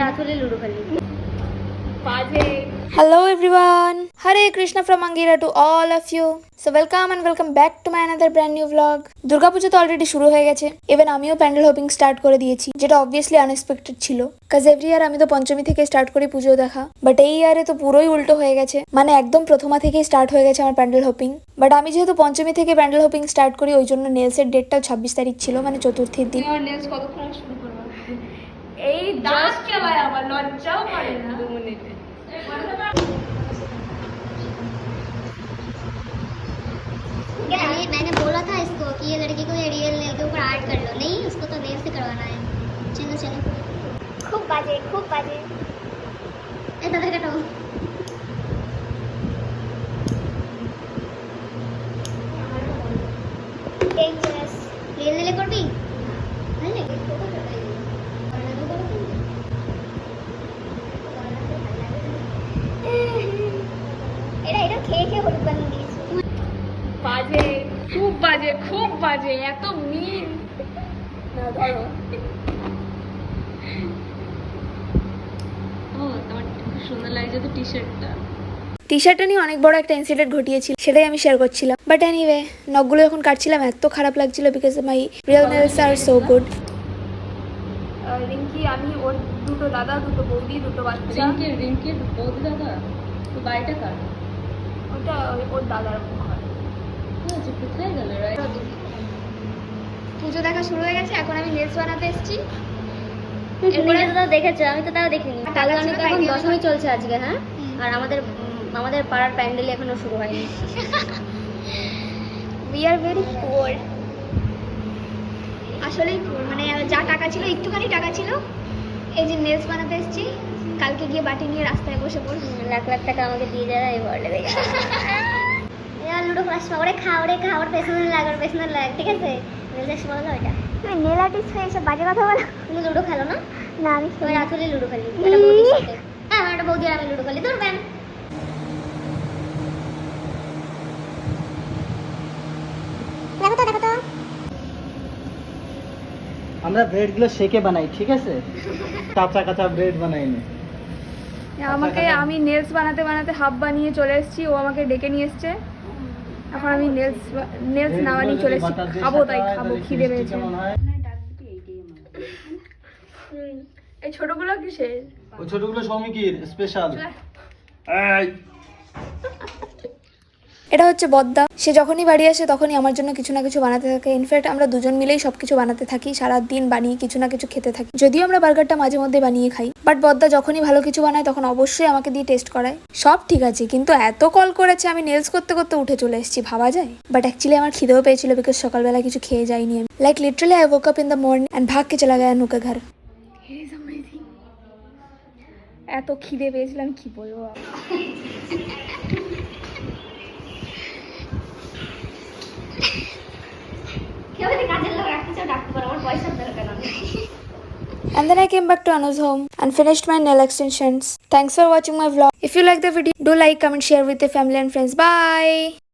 রাত হলে লুডো খেলি। Hello everyone, Hare Krishna from Angira to all of you. So welcome and welcome back to my another brand new vlog. Durga পুজো তো already শুরু হয়ে গেছে। Even আমিও প্যান্ডেল হোপিং স্টার্ট করে দিয়েছি, যেটা অবভিয়াসলি আনএক্সপেক্টেড ছিল। কাজ এভরি ইয়ার আমি তো পঞ্চমী থেকে স্টার্ট করি পুজো দেখা, বাট এই ইয়ারে তো পুরোই উল্টো হয়ে গেছে। মানে একদম প্রথমা থেকেই স্টার্ট হয়ে গেছে আমার প্যান্ডেল হোপিং। বাট আমি যেহেতু পঞ্চমী থেকে প্যান্ডেল হোপিং স্টার্ট করি, ওই জন্য নেলসের ডেটটাও 26 তারিখ ছিল, মানে চতুর্থীর দিন। নেলস কতক্ষণ শুরু করবো? এই দাঁত কেলায় আমার লজ্জাও করে না। 2 মিনিটে मैंने बोला था इसको कि ये लड़की को ये रियल नेल के ऊपर आर्ट कर लो, नहीं उसको तो नेल से करवाना है। चलो चलो खूब बाजे ए दादा काटो डेंजरस रियल नेल করবি ভালো লাগে ফটো কাটাই এটা খেয়ে হলুদ বানিয়ে দিয়েছি। বাজে, খুব বাজে, এত মিন। না ধরো। ও তোমার খুব সুন্দর লাগছে তো টি শার্টটা নিয়ে অনেক বড় একটা ইনসিডেন্ট ঘটিয়েছিল, সেটাই আমি শেয়ার করছিলাম। বাট এনিওয়ে, নখগুলো যখন কাটছিলাম এত খারাপ লাগছিল, because my real nails are so good. Rinki, আমি ওর দুটো দাদা, দুটো বৌদি, দুটো বাচ্চা। রিঙ্কির বৌদি দাদা তো বাড়িটা কার? ওটা ওর দাদার ঘর। আচ্ছা, কোথায় গেল? পুজো দেখা শুরু হয়ে গেছে, এখন আমি নেলস বানাতে এসেছি। এরপরে তো দেখেছো, আমি তো তাও দেখিনি। কালকে তো এখন দশমী চলছে আজকে, হ্যাঁ। আর আমাদের পাড়ার প্যান্ডেল এখনো শুরু হয়নি। We are very poor. আসলেই পুয়ার, মানে যা টাকা ছিল, একটুখানি টাকা ছিল, এই যে নেলস বানাতে এসেছি। কালকে গিয়ে বাটি নিয়ে রাস্তায় বসে পড়। লাখ লাখ টাকা আমাকে দিয়ে যারা এই বলে দেখে লুডো ক্লাস ওরে খাওয়ার পেছনে লাগ, ঠিক আছে? নেলস বলো এটা তুমি নেল আর্টিস্ট হয়ে এসে বাজে কথা বলো। তুমি লুডো খেলো না? না, আমি রাত হলে লুডো খেলি। এটা বৌদির সাথে। হ্যাঁ, আমার একটা বৌদি আর আমি লুডো খেলি। ধরবেন দেখো তো আমরা ব্রেডগুলো শেকে বানাই, ঠিক আছে? কাঁচা ব্রেড বানাইনি। আমি নেলস বানাতে বানাতে হাফ বানিয়ে চলে এসেছি, ও আমাকে ডেকে নিয়ে এসছে। এখন আমি নেলস না বানিয়ে চলে এসেছি, খাবো, খিদে পেয়েছে। এই ছোটগুলো কিসের? ওই ছোটগুলো সৌমিকির স্পেশাল। এটা হচ্ছে বদ্দা। সে যখনই বাড়ি আসে তখনই আমার জন্য কিছু না কিছু বানাতে থাকে। ইনফ্যাক্ট আমরা দুজন মিলেই সবকিছু বানাতে থাকি, সারাদিন বানিয়ে কিছু না কিছু খেতে থাকি। যদিও আমরা বার্গারটা মাঝে মধ্যে বানিয়ে খাই, বাট বদ্দা যখনই ভালো কিছু বানায় তখন অবশ্যই আমাকে দিয়ে টেস্ট করায়। সব ঠিক আছে, কিন্তু এত কল করেছে আমি নেলস করতে করতে উঠে চলে এসেছি, ভাবা যায়? বাট অ্যাকচুয়ালি আমার খিদেও পেয়েছিল, বিকজ সকালবেলা কিছু খেয়ে যাইনি আমি। Like literally I woke up in the morning and ভাগ কে চলা গয়া নুকা ঘর। এত খিদে পেয়েছিলাম, কি বলবো। And then I came back to Anu's home and finished my nail extensions. Thanks for watching my vlog. If you like the video, do like, comment, share with your family and friends. Bye!